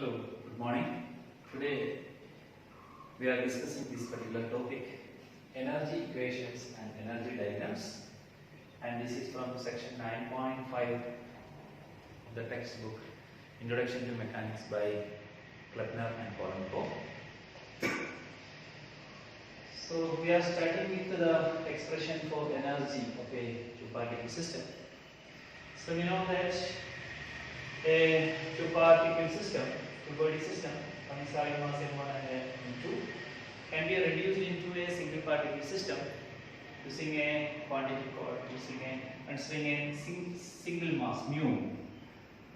Hello, good morning. Today we are discussing this particular topic, energy equations and energy diagrams, and this is from section 9.5 of the textbook Introduction to Mechanics by Kleppner and Polenko. So we are starting with the expression for energy of a two-particle system. So we know that a two-particle system, two-body system, having mass m1 and m2, can be reduced into a single particle system using a quantity called considering a single mass mu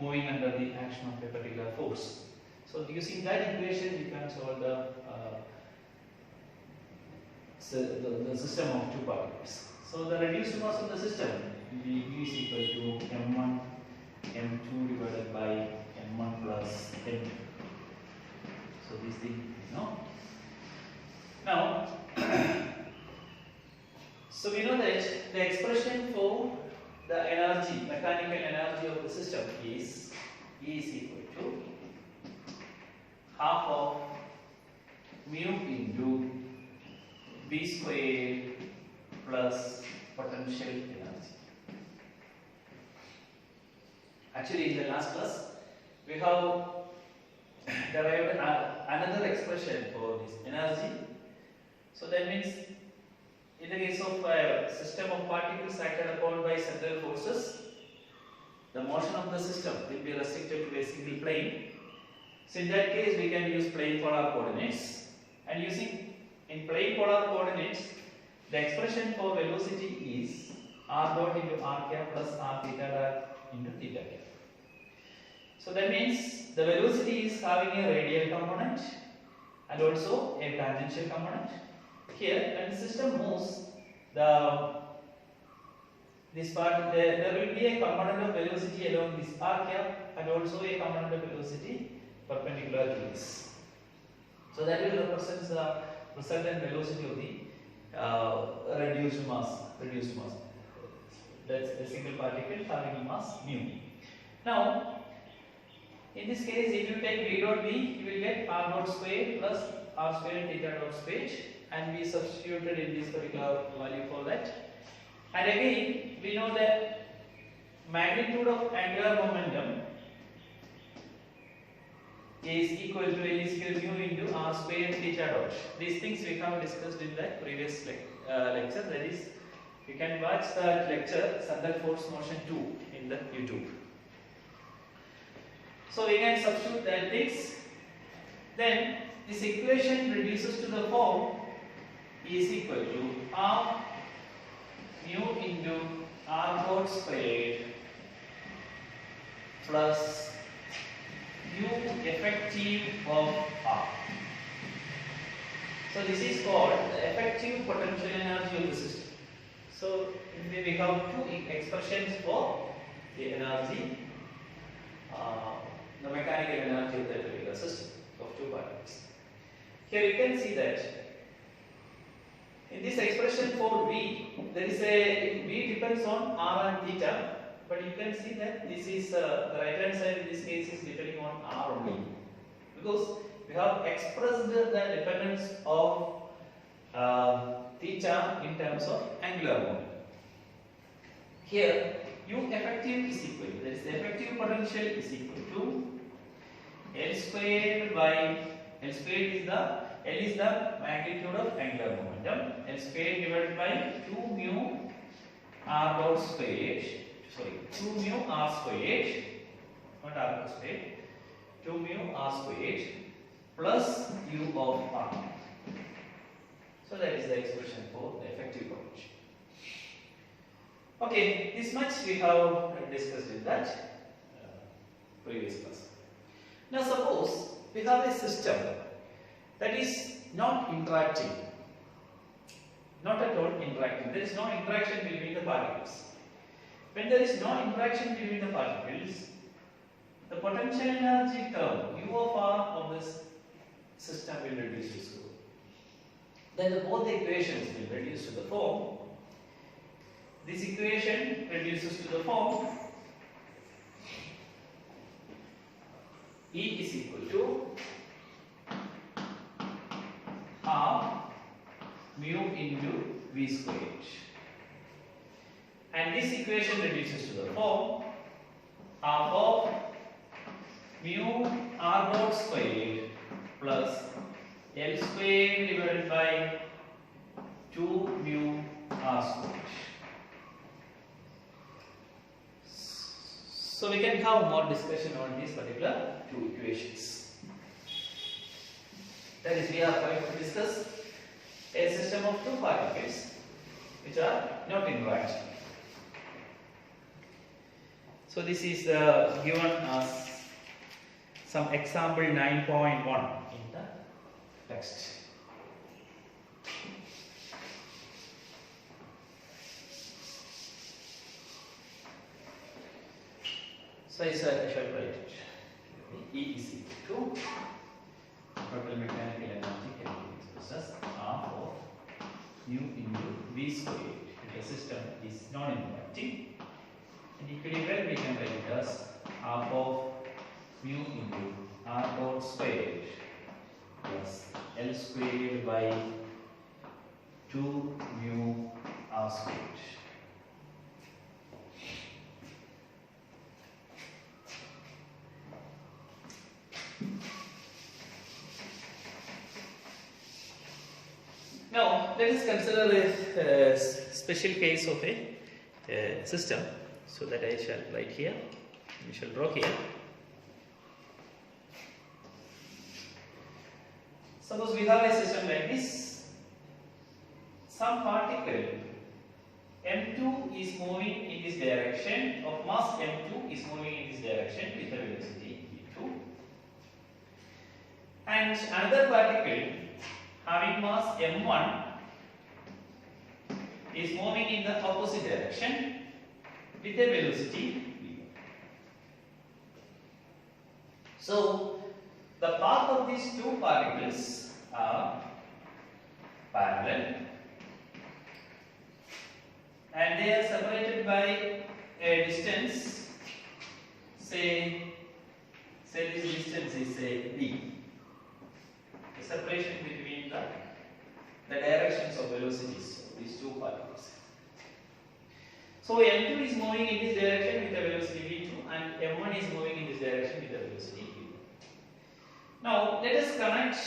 moving under the action of a particular force. So using that equation, we can solve the system of two particles. So the reduced mass of the system will be V is equal to m1 m2 divided by m1 plus m2. So this thing is known. Now, so we know that the expression for the energy, mechanical energy of the system is E is equal to half of mu into V squared plus potential energy. Actually, in the last class, we have derived another expression for this energy. So that means, in the case of a system of particles acted upon by central forces, the motion of the system will be restricted to a single plane. So in that case, we can use plane polar coordinates, and using in plane polar coordinates, the expression for velocity is r dot into r cap plus r theta dot into theta cap. So that means the velocity is having a radial component and also a tangential component. Here, when the system moves, this part there will be a component of velocity along this r cap and also a component of velocity perpendicular to this. So that will represent the resultant velocity of the reduced mass. That's a single particle having a mass mu. Now, in this case, if you take v dot v, you will get r dot square plus r square theta dot square, and we substituted in this particular value for that. And again, we know that magnitude of angular momentum is equal to L is equal to mu into r square theta dot. These things we have discussed in the previous lecture. That is, you can watch that lecture, Central Force Motion 2, in the YouTube. So we can substitute that things. Then this equation reduces to the form E is equal to half mu into r dot squared plus u effective of r. So this is called the effective potential energy of the system. So we have two expressions for the energy, the mechanical energy of the particular system of two particles. Here you can see that in this expression for V, there is a V depends on r and theta, but you can see that this is the right hand side in this case is depending on r only, because we have expressed the dependence of theta in terms of angular moment. Here, U effective is equal to, that is, the effective potential is equal to L squared by, L squared is the, L is the magnitude of angular momentum, L squared divided by 2 mu r dot squared, 2 mu r squared, not r dot squared, 2 mu r squared plus u of r. So that is the expression for the effective potential. Okay, this much we have discussed in that previous class. Now suppose we have a system that is not interacting, not at all interacting. There is no interaction between the particles. When there is no interaction between the particles, the potential energy term U of R of this system will reduce to 0. Then both the equations will reduce to the form. This equation reduces to the form E is equal to half mu into V squared. And this equation reduces to the form half of mu r naught squared plus L squared divided by 2 mu r squared. So we can have more discussion on these particular two equations. That is, we are going to discuss a system of two particles which are not interacting. So this is given as some example 9.1 in the text. So I shall write it. E is equal to total mechanical energy can be expressed as half of mu into V squared if the system is non-interacting. And equally well we can write it as half of mu into r naught squared plus L squared by 2 mu r squared. Now let us consider a special case of a system. So that I shall write here, we shall draw here. Suppose we have a system like this. Some particle m2 is moving in this direction, of mass m2 is moving in this direction with a velocity v2. And another particle having mass m1 is moving in the opposite direction with a velocity v1. So the path of these two particles are parallel and they are separated by a distance, say this distance is say v. The separation between the directions of velocities of these two particles. So m2 is moving in this direction with a velocity v2 and m1 is moving in this direction with a velocity v1. Now let us connect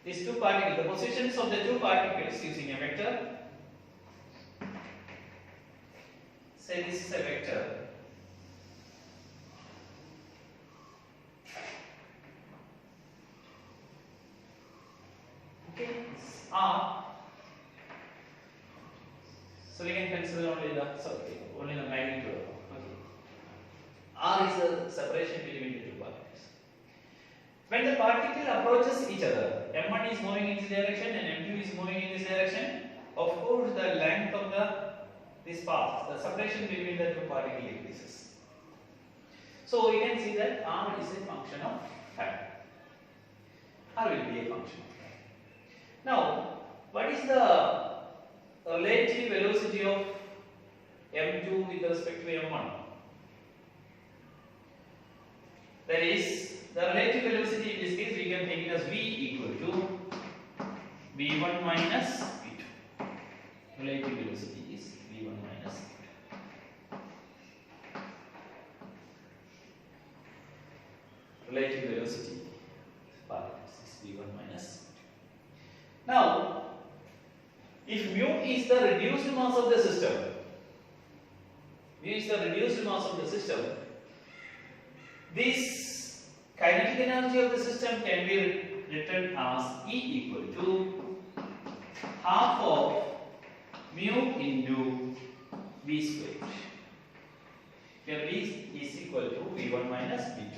these two particles, the positions of the two particles using a vector. Say this is a vector. Okay, this R. So we can consider only the magnitude. Okay. R is the separation between the two particles. When the particle approaches each other, m1 is moving in this direction and m2 is moving in this direction. Of course, the length of this path, the separation between the two particles increases. So we can see that R is a function of time. R will be a function of time. Now, what is the relative velocity of m2 with respect to m1? That is, the relative velocity in this case we can take it as v equal to v1 minus v2. Relative velocity is v1 minus v2. Relative velocity particles is v1 minus v2. Now, if mu is the reduced mass of the system, this kinetic energy of the system can be written as E equal to half of mu into v squared. Here v is equal to v1 minus v2.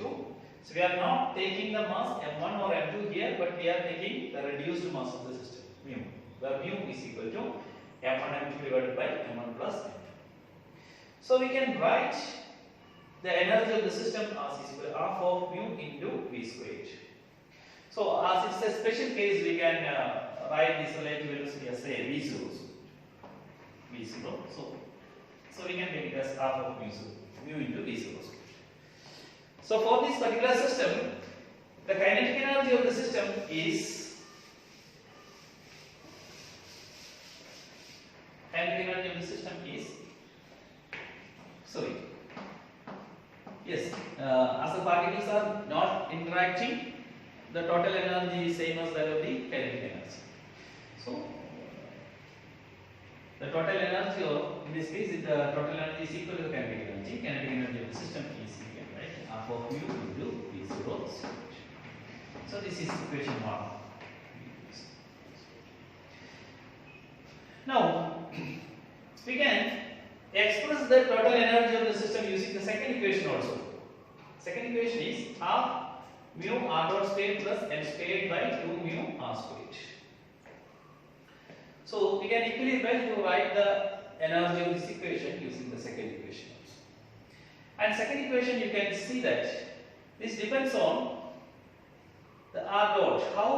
So we are not taking the mass m1 or m2 here, but we are taking the reduced mass of the system, mu, where mu is equal to m1 m2 divided by m1 plus m2. So we can write the energy of the system as is equal to half of mu into v squared. So as it's a special case, we can write this relative velocity as say v0. So we can make it as half of mu into v0. So So for this particular system, the kinetic energy of the system is yes, as the particles are not interacting, the total energy is same as that of the kinetic energy. So the total energy of, in this case, the total energy is equal to the kinetic energy. Kinetic energy of the system is equal, right? Half of mu into V0 squared. So this is equation 1. Now we can express the total energy of the system using the second equation also. Second equation is half mu r dot squared plus m squared by 2 mu r squared. So we can equally well to write the energy of this equation using the second equation also. And second equation, you can see that this depends on the r dot. How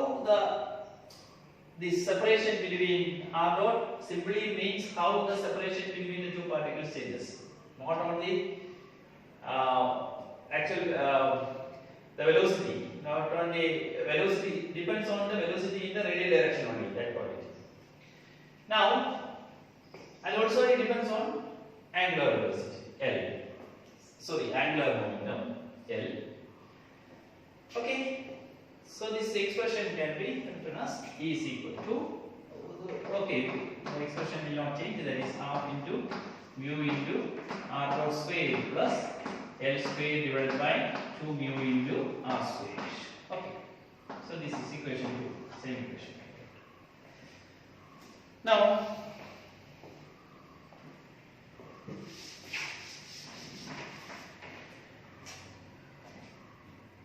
this separation between r dot simply means how the separation between the two particles changes, not on the actual the velocity, not on the velocity, depends on the velocity in the radial direction only, that what it is. Now, and also it depends on angular velocity L, angular momentum L. Okay, so this expression can be written as E is equal to, okay, the expression will not change, that is half into mu into r dot squared plus L squared divided by 2 mu into r squared. Okay, so this is equation 2, same equation. Now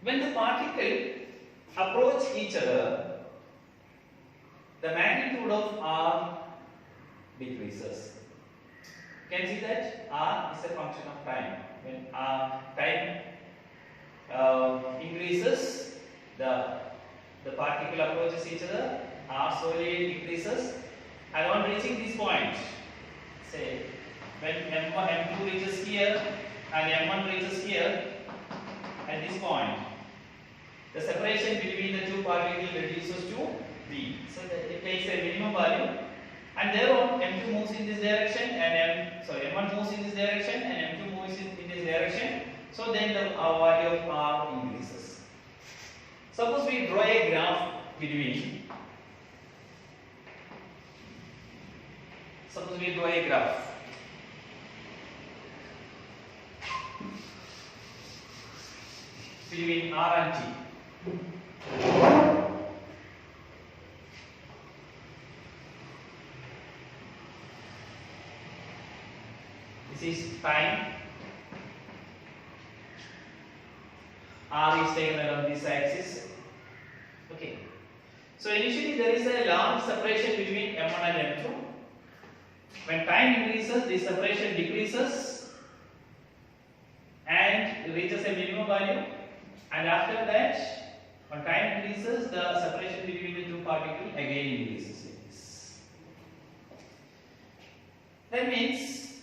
when the particle approach each other, the magnitude of r decreases. You can see that r is a function of time. When time increases, the particle approaches each other, r slowly decreases, and on reaching this point, say when m2 reaches here and m1 reaches here, at this point, the separation between the two particles reduces to v. So that it takes a minimum value, and thereon m2 moves in this direction, and m1 moves in this direction, and m2 moves in this direction. So then the value of r increases. Suppose we draw a graph between. Suppose we draw a graph. Between r and t. This is time. R is taken along this axis. Okay. So initially there is a large separation between m1 and m2. When time increases, the separation decreases and reaches a minimum value. And after that, when time increases, the separation between the two particles again increases like this. That means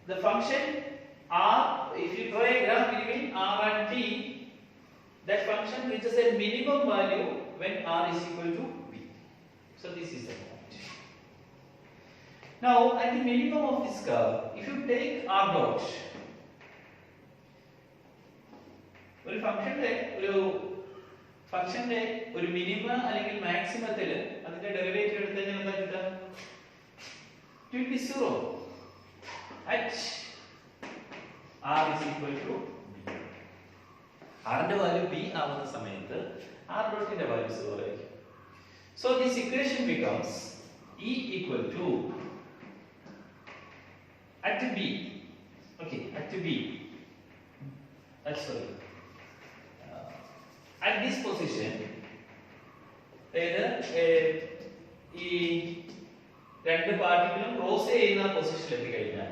the function r, if you draw a graph between r and t, that function reaches a minimum value when r is equal to v. So this is the point. Now at the minimum of this curve, if you take r dot, ഒരു ഫംഗ്ഷന്റെ ഒരു minima അല്ലെങ്കിൽ മാക്സിമത്തിൽ അതിന്റെ derivative എടുത്തു കഴിഞ്ഞാൽ എന്താ കിട്ടുക? It will be 0 at r is equal to b. r ന്റെ വാല്യൂ b ആവുന്ന സമയത്ത് r ഡോട്ടിന്റെ വാല്യൂ 0 ആയിരിക്കും. So this equation becomes E equal to at b. Okay, at b. Sorry. At this position, ഈ രണ്ട് പാർട്ടിക്കിളും ക്രോസ് ചെയ്യുന്ന പൊസിഷനിൽ എത്തിക്കഴിഞ്ഞാൽ,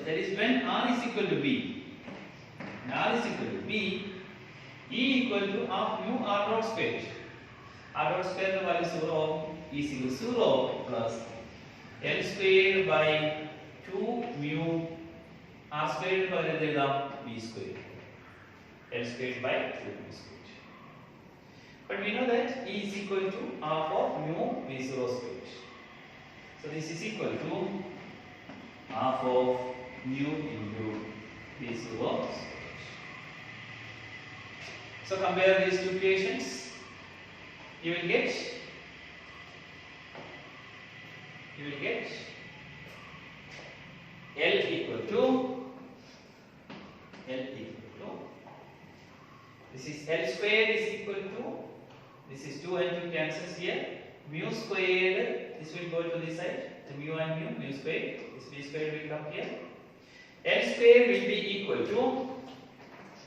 that is when r is equal to b, r is equal to b, E equal to half mu r dot squared. R dot squared the value 0, E is equal to 0 plus L squared by 2 mu r squared by b squared. L squared by 2mu squared. But we know that E is equal to half of mu V0 squared. So this is equal to half of mu into V0 squared. So compare these two equations. You will get L equal to this is L squared is equal to this is 2 and 2 cancels here, mu squared, this will go to this side, the mu and mu squared, this V squared will come here. L squared will be equal to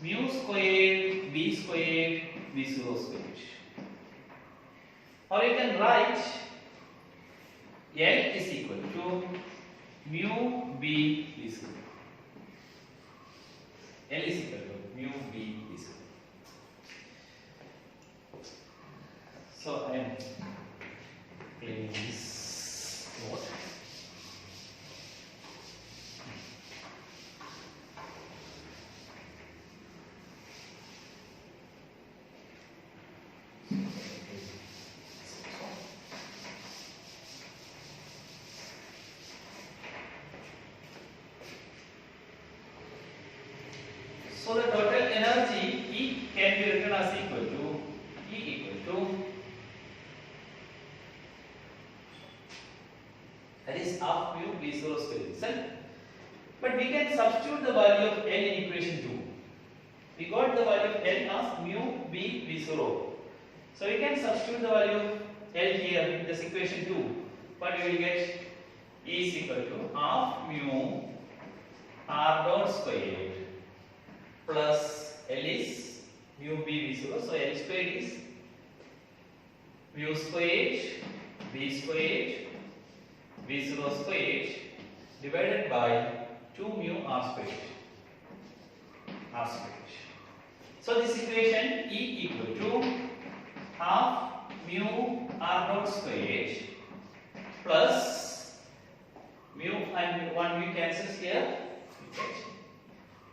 mu squared V0 squared. Or you can write L is equal to mu B V0. L is equal to mu B V0. So I am cleaning this note. So the total energy E can be written as equal to that is half mu V0 square itself. But we can substitute the value of L in equation 2. We got the value of L as mu B V0. So we can substitute the value of L here in this equation 2. But we will get E is equal to half mu R dot squared plus L is mu B V0. So L squared is mu squared B squared V0 squared divided by 2 mu R squared. So this equation E equal to half mu R dot squared plus mu and 1 mu cancels here.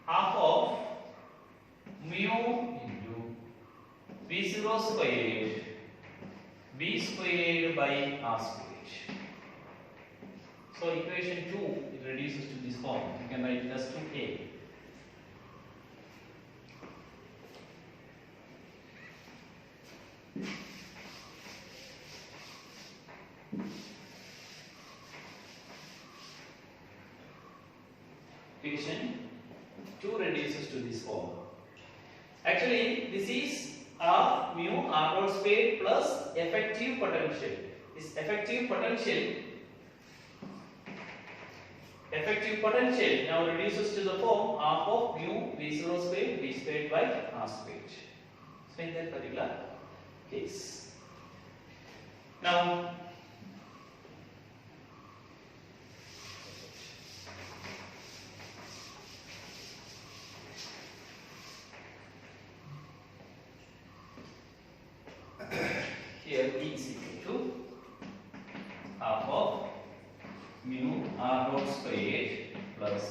Half of mu into V0 squared B squared by R squared. So equation 2 it reduces to this form. You can write it as 2a. Equation 2 reduces to this form. Actually, this is half mu R dot squared plus effective potential. This effective potential now reduces to the form half of mu V0 squared B squared by R squared. So in that particular case. Now here E is equal to half of mu R dot squared plus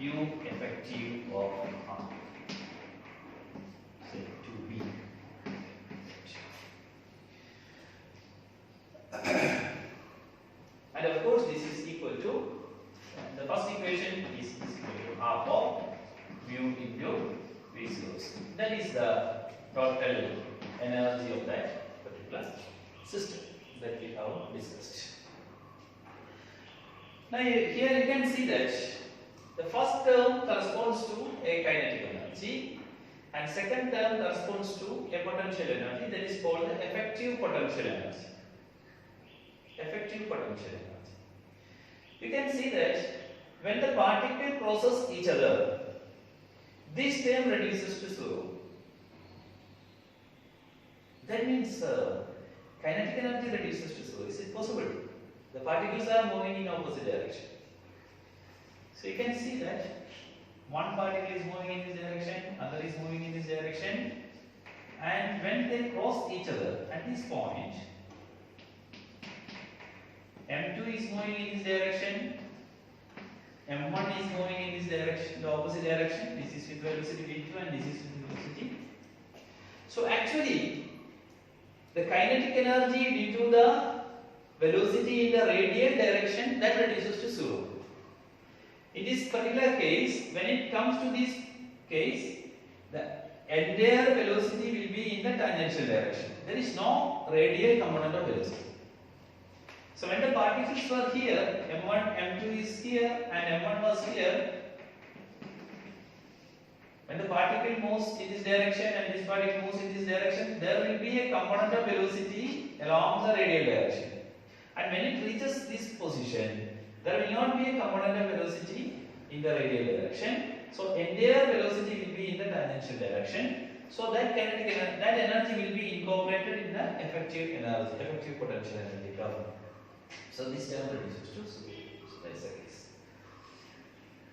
U effective of R. Say 2B. And of course this is equal to the first equation is equal to half of mu into V0. That is the total energy of that particular system that we have discussed. Now here you can see that the first term corresponds to a kinetic energy and second term corresponds to a potential energy, that is called the effective potential energy. You can see that when the particles crosses each other, this term reduces to 0. That means kinetic energy reduces to 0. Is it possible? The particles are moving in opposite direction. So you can see that one particle is moving in this direction, other is moving in this direction, and when they cross each other at this point, M2 is moving in this direction, m1 is moving in this direction, the opposite direction. This is with velocity v2 and this is with velocity. So actually, the kinetic energy due to the velocity in the radial direction, that reduces to 0. In this particular case, when it comes to this case, the entire velocity will be in the tangential direction. There is no radial component of velocity. So when the particles were here, m1, m2 is here and m1 was here. When the particle moves in this direction and this particle moves in this direction, there will be a component of velocity along the radial direction. And when it reaches this position, there will not be a component of velocity in the radial direction. So entire velocity will be in the tangential direction. So that energy will be incorporated in the effective energy, effective potential energy term. So this term reduces to 0. So that is the case.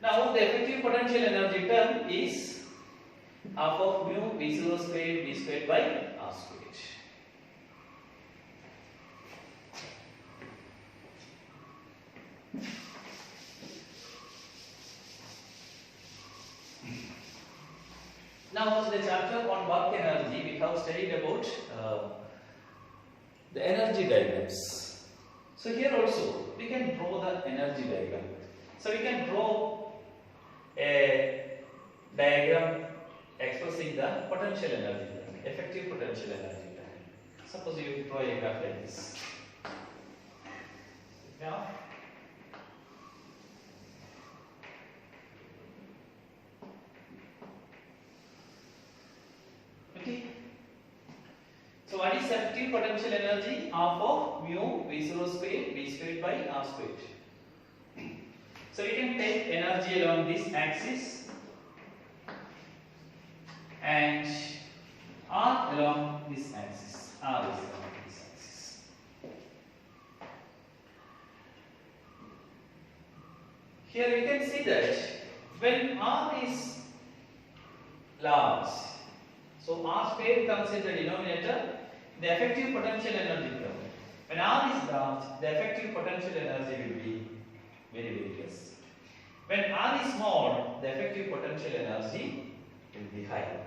Now the effective potential energy term is half of mu v0 squared v squared by r squared. Now, the chapter on work energy, we have studied about the energy diagrams. So here also we can draw the energy diagram. So we can draw a diagram expressing the potential energy, effective potential energy. Suppose you draw a graph like this. Now, okay. So what is effective potential energy? Half of mu v0 squared v squared by r squared. So we can take energy along this axis and r along this axis. R is along this axis. Here we can see that when r is large, so r square comes in the denominator, the effective potential energy term. When r is large, the effective potential energy will be very less. When r is small, the effective potential energy will be high.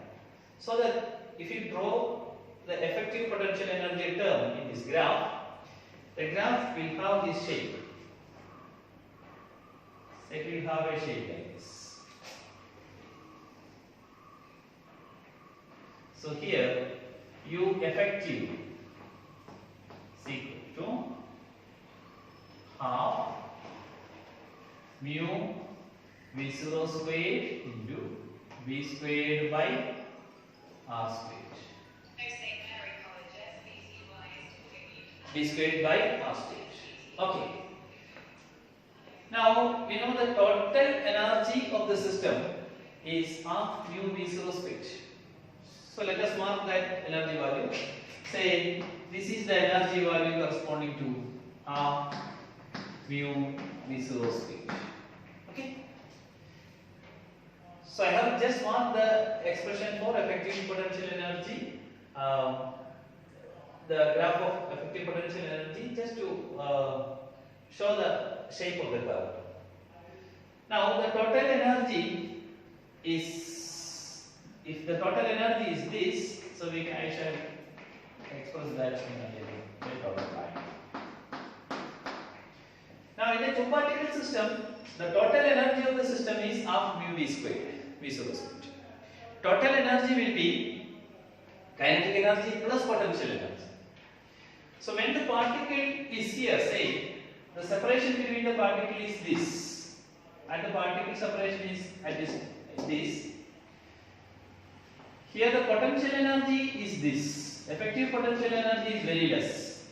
So that if you draw the effective potential energy term in this graph, the graph will have this shape. It will have a shape like this. So here U effective is equal to half mu v0 squared into v squared by r squared. V squared by r squared. Okay. Now we know the total energy of the system is half mu v0 squared. So let us mark that energy value. Say this is the energy value corresponding to half mu v0 squared. Okay. So I have just marked the expression for effective potential energy, the graph of effective potential energy, just to show the shape of the curve. Now the total energy is, if the total energy is this, so I shall express that in a dotted line. Now in a two particle system, the total energy of the system is half mu v squared, v0 squared. Total energy will be kinetic energy plus potential energy. So when the particle is here, say the separation between the particle is this, and the particle separation is at this. Here the potential energy is this. Effective potential energy is very less.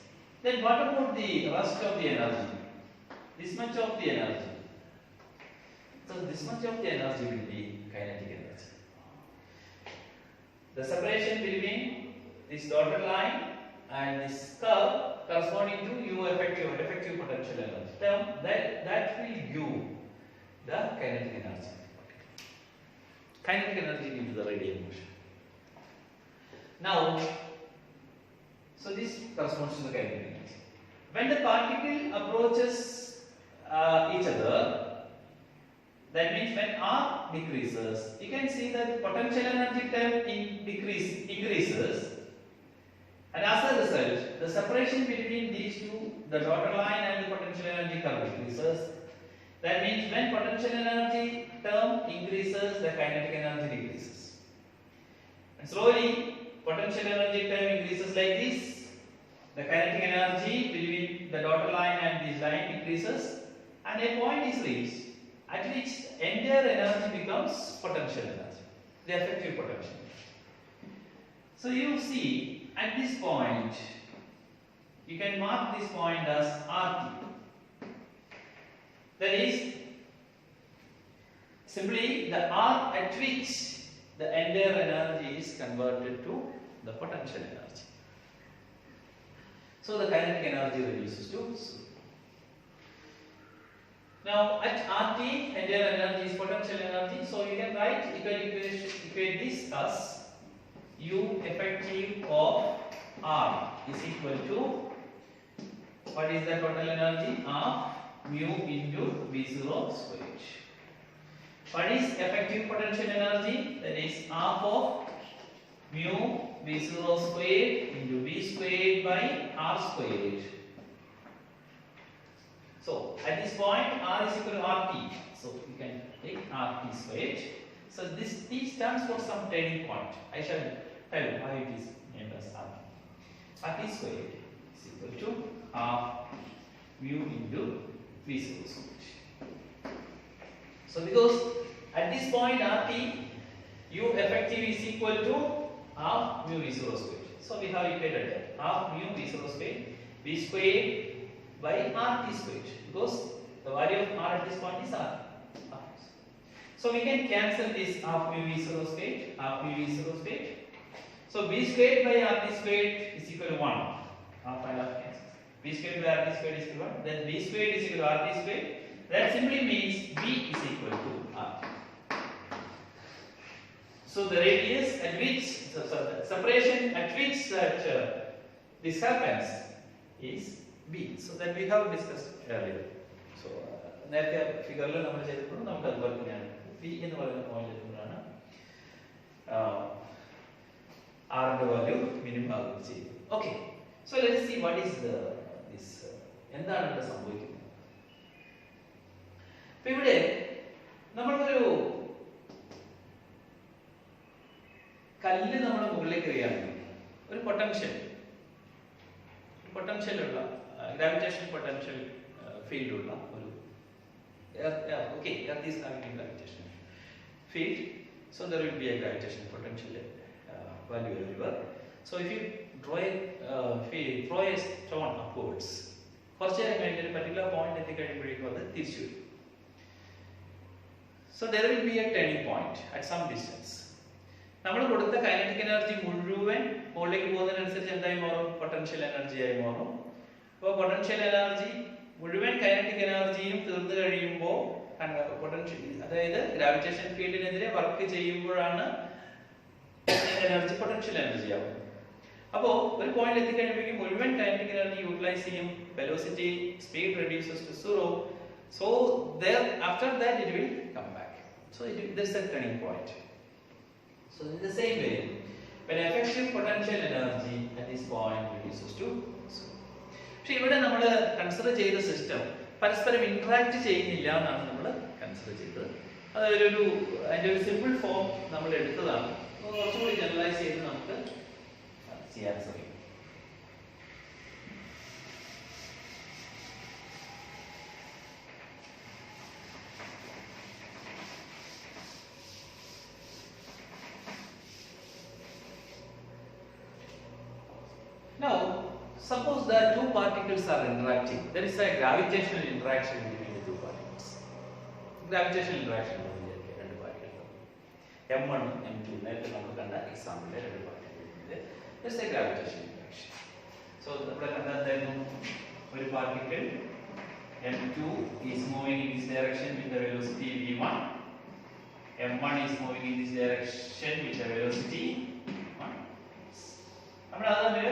Then what about the rest of the energy? This much of the energy. So this much of the energy will be kinetic energy. The separation between this dotted line and this curve corresponding to U effective potential energy term, that will give the kinetic energy. Kinetic energy due to the radial motion. Now, so this corresponds to the kinetic energy. When the particle approaches each other, that means when R decreases, you can see that potential energy term increases, and as a result, the separation between these two, the dotted line and the potential energy curve decreases. That means when potential energy term increases, the kinetic energy decreases. And slowly, potential energy term increases like this. The kinetic energy between the dotted line and this line decreases, and a point is reached at which entire energy becomes potential energy, the effective potential. So you see, at this point, you can mark this point as RT. That is simply the R at which the entire energy is converted to the potential energy. So the kinetic energy reduces to 0. Now at RT, entire energy is potential energy. So you can equate this as U effective of R is equal to, what is the total energy? Half mu into V0 squared. What is effective potential energy? That is half of mu V0 squared into V squared by R squared. So at this point R is equal to RT. So we can take RT squared. So this T stands for some turning point. I shall tell you why it is named as RT. RT squared is equal to half mu into V0 squared. So because at this point RT, U effective is equal to half mu V0 squared. So we have equated that half mu V0 squared V squared by RT squared, because the value of R at this point is R. So we can cancel this half mu V0 squared, half mu V0 squared. So V squared by RT squared is equal to 1. Half and half cancels. V squared by RT squared is equal to 1. Then V squared is equal to RT squared. That simply means V is equal to RT. So the radius at which, the separation at which this happens is B. So that we have discussed earlier. So നേരത്തെ ഫിഗറിൽ നമ്മൾ ചെയ്തപ്പോൾ നമുക്ക് അതുപോലെ തന്നെയാണ് V എന്ന് പറയുന്ന point എത്തുമ്പോഴാണ് R ന്റെ വാല്യൂ മിനിമം ആകുകയും ചെയ്യും. Okay, so let's see what is this, എന്താണ് ഇവിടെ സംഭവിക്കുന്നത്. അപ്പോൾ ഇവിടെ നമ്മളൊരു കല്ല് നമ്മൾ മുകളിലേക്ക് എറിയുകയാണെങ്കിൽ ഒരു പൊട്ടൻഷ്യലുള്ള ഗ്രാവിറ്റേഷൻ പൊട്ടൻഷ്യൽ ഫീൽഡ് ഉള്ള ഒരു earth is having a gravitational field, so there will be a gravitational potential value everywhere. So if you throw a stone upwards, കുറച്ച് നേരം കഴിഞ്ഞ് ഒരു പർട്ടിക്കുലർ പോയിന്റ് എത്തിക്കഴിയുമ്പോഴേക്കും അത് തിരിച്ചു വരും. So there will be a turning point at some distance. നമ്മൾ കൊടുത്ത kinetic energy മുഴുവൻ മുകളിലേക്ക് പോകുന്നതിനനുസരിച്ച് എന്തായി മാറും? പൊട്ടൻഷ്യൽ എനർജി ആയി മാറും. അപ്പോൾ പൊട്ടൻഷ്യൽ എനർജി മുഴുവൻ കൈനറ്റിക് എനർജിയും തീർന്നു കഴിയുമ്പോൾ പൊട്ടൻഷ്യൽ, അതായത് ഗ്രാവിറ്റേഷൻ ഫീൽഡിനെതിരെ വർക്ക് ചെയ്യുമ്പോഴാണ് എനർജി പൊട്ടൻഷ്യൽ എനർജി ആവുന്നത്. അപ്പോൾ ഒരു പോയിന്റ് എത്തിക്കഴിയുമ്പോഴേക്കും മുഴുവൻ കൈനറ്റിക് എനർജി യൂട്ടിലൈസ് ചെയ്യും, velocity speed reduces to 0. So there after that it will come back. So this is a turning point. So in the same way, when effective potential energy at this point reduces to 0. പക്ഷെ ഇവിടെ നമ്മൾ consider ചെയ്ത system പരസ്പരം interact ചെയ്യുന്നില്ല എന്നാണ് നമ്മൾ consider ചെയ്തത്. അതിൻ്റെ ഒരു സിമ്പിൾ ഫോം നമ്മൾ എടുത്തതാണ്. കുറച്ചുകൂടി ജനറലൈസ് ചെയ്ത് നമുക്ക് ചെയ്യാൻ ശ്രമിക്കും. Now, suppose that two particles are interacting. There is a gravitational interaction between the two particles. Gravitational interaction between the two particles. M1, M2. നേരത്തെ നമ്മൾ കണ്ട എക്സാമ്പിളിലെ രണ്ട് particle. There is a gravitational interaction. So ഇവിടെ കണ്ടതായിരുന്നു ഒരു particle M2 is moving in this direction with the velocity v1. M1 is moving in this direction with the velocity 1. നമ്മൾ അത്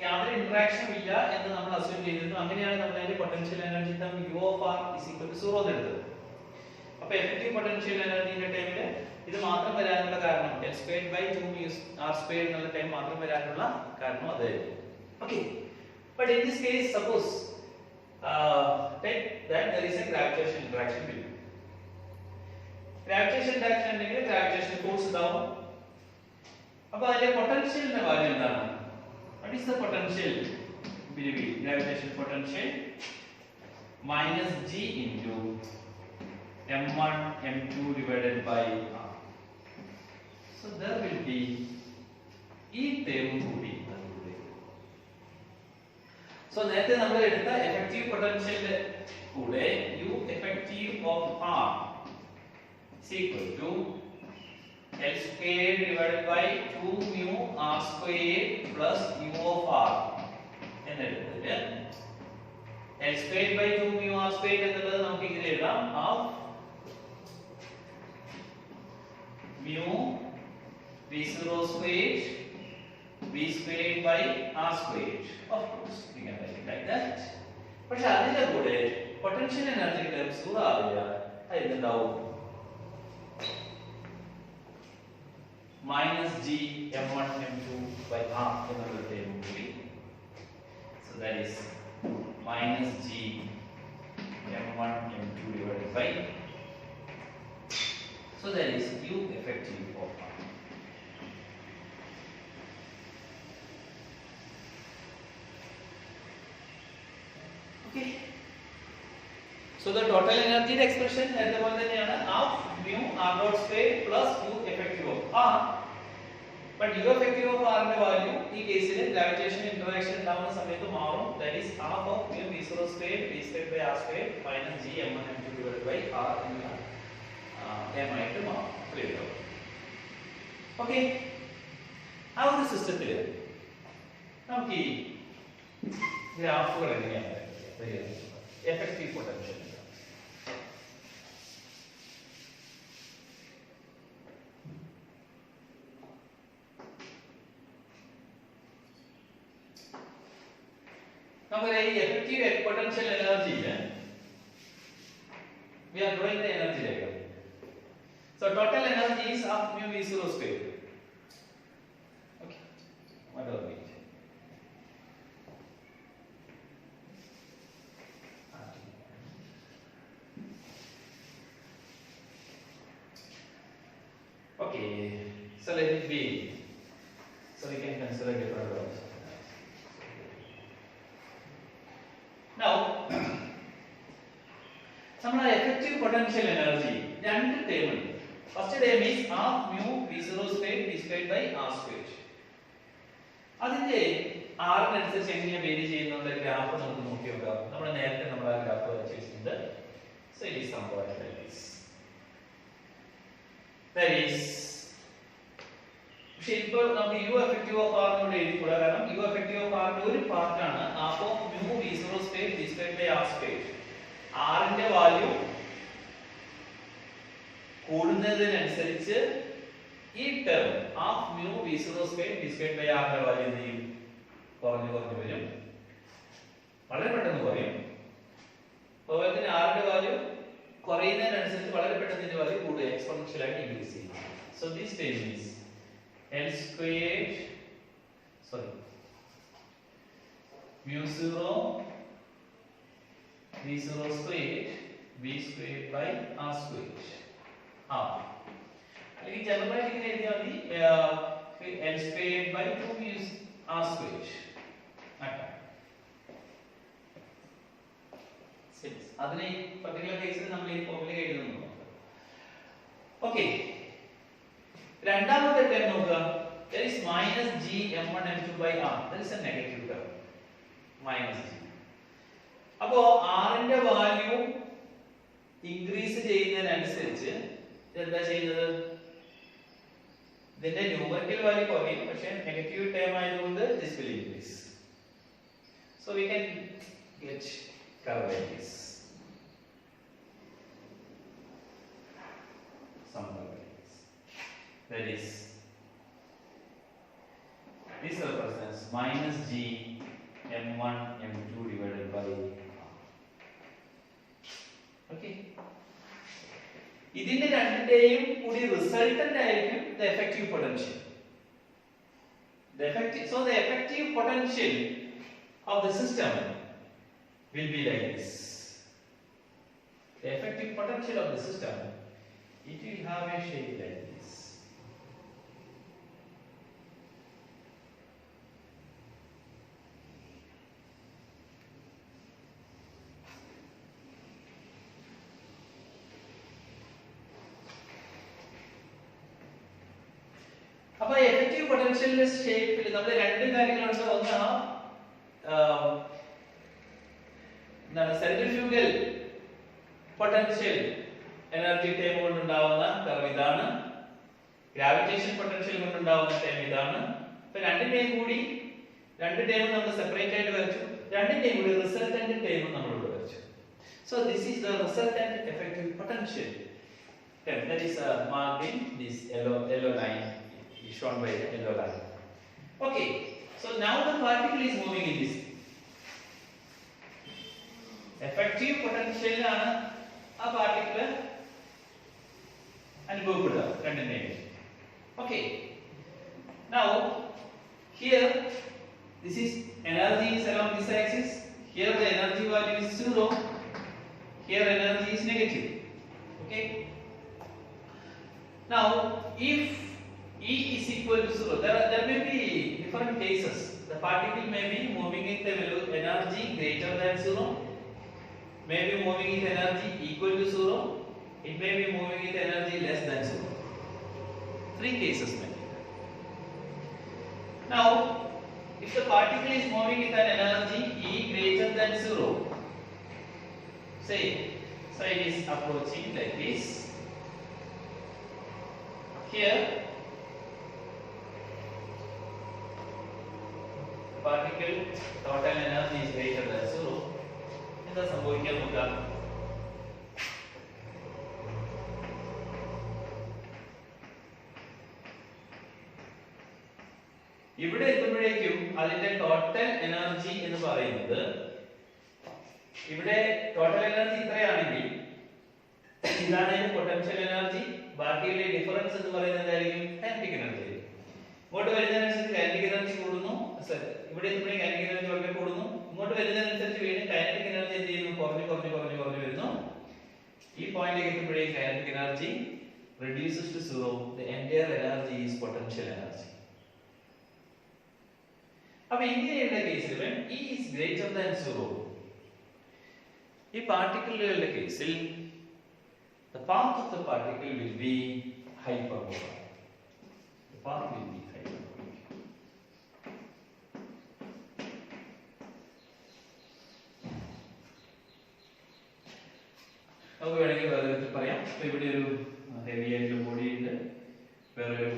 യാതൊരു ഇന്ററാക്ഷനും ഇല്ല എന്ന് നമ്മൾ അസ്യൂം ചെയ്തിരുന്നു. അങ്ങനെയാണ് നമ്മൾ അതിന്റെ potential energy term U of R is equal to 0 എന്ന് എടുത്തത്. അപ്പോൾ എഫക്റ്റീവ് പൊട്ടൻഷ്യൽ എനർജിയുടെ ടൈമിൽ ഇത് മാത്രം വരാനുള്ള കാരണം L²/2 r² എന്നുള്ള ടൈം മാത്രം വരാനുള്ള കാരണം അതായിരുന്നു. Okay, but in this case suppose take that there is a gravitation interaction between gravitation interaction ഉണ്ടെങ്കിൽ gravitation force ഉണ്ടാവും. അപ്പോൾ അതിന്റെ പൊട്ടൻഷ്യലിന്റെ വാല്യൂ എന്താണ്? What is the potential between gravitation potential minus g into m1 m2 divided by r. So there will be ഈ term കൂടി. So നേരത്തെ നമ്മൾ എടുത്ത എഫക്റ്റീവ് പൊട്ടൻഷ്യലിന്റെ കൂടെ u effective of r is equal to L squared divided by 2 mu r squared plus u of r എന്നെടുത്തതിൽ L squared by 2 mu r squared എന്നുള്ളത് നമുക്ക് ഇങ്ങനെ എഴുതാം half mu v0 squared v squared by r squared. Of course we can write it like that. പക്ഷെ അതിന്റെ കൂടെ potential energy terms കൂടാതെ അതെന്താവും? minus g m1 m2 by r എന്നുള്ള term കൂടി. So that is minus g m1 m2 divided by, so that is u effective of r. Okay, so the total energy expression അതുപോലെ തന്നെയാണ് half mu r dot square plus u effective of r. But u effective of r ന്റെ value ഈ കേസിൽ gravitation interaction ഉണ്ടാവുന്ന സമയത്ത് മാറും. That is half of mu v0 square v squared by r square minus g m1 m2 divided by r എന്നുള്ള term ആയിട്ട് മാറും. Clear? Okay, ആ ഒരു സിസ്റ്റത്തിൽ നമുക്ക് ഈ ഗ്രാഫുകൾ എങ്ങനെയാണ് എഫക്റ്റീവ് പൊട്ടൻഷ്യൽ നമുക്ക് ഈ എഫക്റ്റീവ് പൊട്ടൻഷ്യൽ എനർജിയിൽ we are drawing the energy diagram. So total energy is half mu v0 square. Okay, what are we? Okay, so let it be. So we can consider different terms. Now, നമ്മുടെ effective potential energy രണ്ട് term ഉണ്ട്. First term is half mu v0 squared v squared by r squared. അതിന്റെ r അനുസരിച്ച് എങ്ങനെ vary ചെയ്യുന്നുള്ള graph നമുക്ക് നോക്കി നോക്കാം. നമ്മൾ നേരത്തെ നമ്മൾ ആ ഗ്രാഫ് വരച്ചിട്ടുണ്ട്. So it is somewhat like this. That is, പക്ഷേ ഇപ്പോൾ നമുക്ക് u effective of r നോട് എഴുതിക്കൂടാ, കാരണം u effective of r ന്റെ ഒരു പാർട്ടാണ് half of mu v0 squared v squared by r squared. r ന്റെ വാല്യൂ കൂടുന്നതിനനുസരിച്ച് ഈ term half mu v0 squared v squared by r ന്റെ വാല്യൂ എന്ത് ചെയ്യും? കുറഞ്ഞു കുറഞ്ഞു വരും, വളരെ പെട്ടെന്ന് കുറയും. അതുപോലെ തന്നെ r ന്റെ വാല്യൂ കുറയുന്നതിനനുസരിച്ച് വളരെ പെട്ടെന്ന് ഇതിന്റെ വാല്യൂ കൂടുക, എക്സ്പോണൻഷ്യൽ ആയിട്ട് ഇൻക്രീസ് ചെയ്യും. So this term is L squared, sorry, mu 0 v0 squared v squared by r squared. അല്ലെങ്കിൽ ജനറലായിട്ട് ഇങ്ങനെ എഴുതിയാൽ മതി L squared by 2 mu r squared. അതിനെ ഈ പർട്ടിക്കുലർ കേസിൽ നമ്മൾ ഈ ഫോർമുല എഴുതുന്നു. ഓക്കേ, രണ്ടാമത്തെ ടേം നോക്കുക. There is minus g m1 m2 by r. That is a negative term. Minus g. അപ്പോൾ r ന്റെ വാല്യൂ ഇൻക്രീസ് ചെയ്യുന്നതിനനുസരിച്ച് എന്താ ചെയ്യുന്നത്? ഇതിന്റെ ന്യൂമറിക്കൽ വാല്യൂ കുറയും, പക്ഷേ നെഗറ്റീവ് ടേം ആയതുകൊണ്ട് this will increase. So we can get curve like this. Somewhere like this. That is, this represents minus g m1 m2 divided by r. Okay. ഇതിന്റെ രണ്ടിന്റെയും കൂടി resultant ആയിരിക്കും the effective potential. So the effective potential of the system will be like this. The effective potential of the system, it will have a shape like this. അപ്പോൾ effective പൊട്ടൻഷ്യലിന്റെ ഷേപ്പിൽ നമ്മൾ രണ്ട് കാര്യങ്ങളുണ്ട്. ഒന്ന് എന്താണ് സെൻട്രിഫ്യൂഗൽ പൊട്ടൻഷ്യൽ എനർജി ടേം കൊണ്ടുണ്ടാവുന്ന curve ഇതാണ്, ഗ്രാവിറ്റേഷൻ പൊട്ടൻഷ്യൽ കൊണ്ടുണ്ടാവുന്ന ടേം ഇതാണ്. ഇപ്പൊ രണ്ട് ടേമും നമ്മൾ സെപ്പറേറ്റ് ആയിട്ട് വരച്ചു, രണ്ടിന്റെയും കൂടി റിസൾട്ടന്റ് ടേമും നമ്മൾ ഇവിടെ വരച്ചു. So this is the resultant effective potential. That is marked in this yellow line, is shown by the yellow line. Okay, so now the particle is moving in this. Effective potential ആണ് ആ particle അനുഭവപ്പെടുക രണ്ടിന്റെയും. Okay, now here this is energy is along this axis. Here the energy value is 0. Here energy is negative. Okay. Now, if E is equal to 0, there may be different cases. The particle may be moving with the energy greater than 0, may be moving with energy equal to 0, it may be moving with energy less than 0. Three cases may be. Now, if the particle is moving with an energy E greater than 0, say it is approaching like this. Here particle total energy is greater than 0. എന്താ സംഭവിക്കാൻ നോക്കാം. ഇവിടെ എത്തുമ്പോഴേക്കും അതിന്റെ total energy എന്ന് പറയുന്നത്, ഇവിടെ total energy ഇത്രയാണെങ്കിൽ ഇതാണ് പൊട്ടൻഷ്യൽ എനർജി, ബാക്കിയുള്ള ഡിഫറൻസ് എന്ന് പറയുന്നത് എന്തായിരിക്കും? Kinetic energy. ഇങ്ങോട്ട് വരുന്നതിനനുസരിച്ച് കൈനറ്റിക് എനർജി കൂടുന്നു, ഇവിടെ എത്തുമ്പോഴേ കൈനറ്റിക് എനർജി വളരെ കൂടുന്നു. ഇങ്ങോട്ട് വരുന്നതിനനുസരിച്ച് വീണ്ടും കൈനറ്റിക് എനർജി എന്ത് ചെയ്യുന്നു? കുറഞ്ഞു വരുന്നു. ഈ പോയിന്റിലേക്ക് എത്തുമ്പോഴേ kinetic energy reduces to 0. The entire energy is potential energy. അപ്പോൾ ഇങ്ങനെയുള്ള കേസിൽ when E is greater than 0, ഈ പാർട്ടിക്കിളുകളുടെ കേസിൽ the path of the particle will be hyperbolic. The path will be hyperbolic. നമുക്ക് വേണമെങ്കിൽ വേറെ വിധത്തിൽ പറയാം. ഇവിടെ ഒരു ഹെവി ആയിട്ടുള്ള ബോഡി ഉണ്ട്, വേറൊരു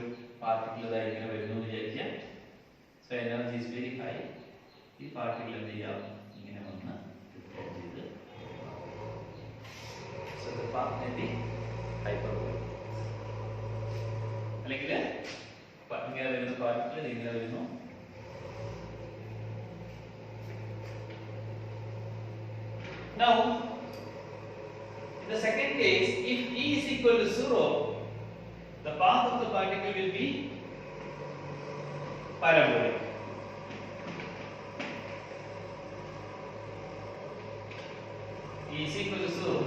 പാർട്ടിക്കിൾ ഇതായി ഇങ്ങനെ വരുന്നു എന്ന് വിചാരിക്കാം. So energy is very high. ഈ പാർട്ടിക്കിൾ എന്ത് ചെയ്യാം? ഇങ്ങനെ വന്ന് ചെയ്ത് so the path may be hyperbolic. അല്ലെങ്കിൽ ഇങ്ങനെ വരുന്ന പാർട്ടിക്കിൾ ഇങ്ങനെ വരുന്നു. Now in the second case, if E is equal to 0, the path of the particle will be parabolic. E is equal to 0.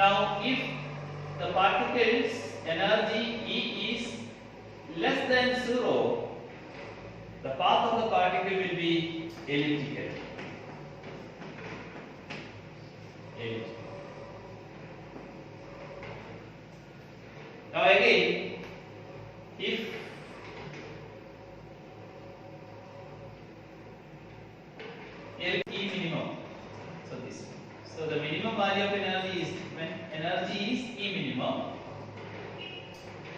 Now, if the particle's energy E is less than 0, the path of the particle will be elliptical. Now again, if E minimum, so the minimum value of energy is when energy is E minimum,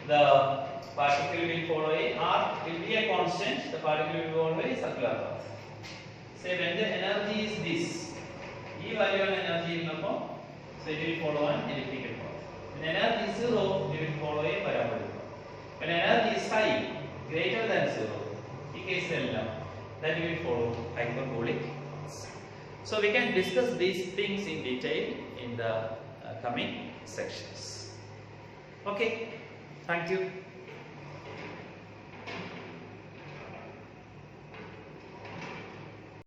the particle will follow a R will be a constant, the particle will follow a circular path. Say when the energy is this, E value of energy is number, so it will follow an elliptical path. When energy is 0, it will follow a parabolic path. When energy is high, greater than 0, in case then it will follow hyperbolic. So we can discuss these things in detail in the coming sections. Okay, thank you.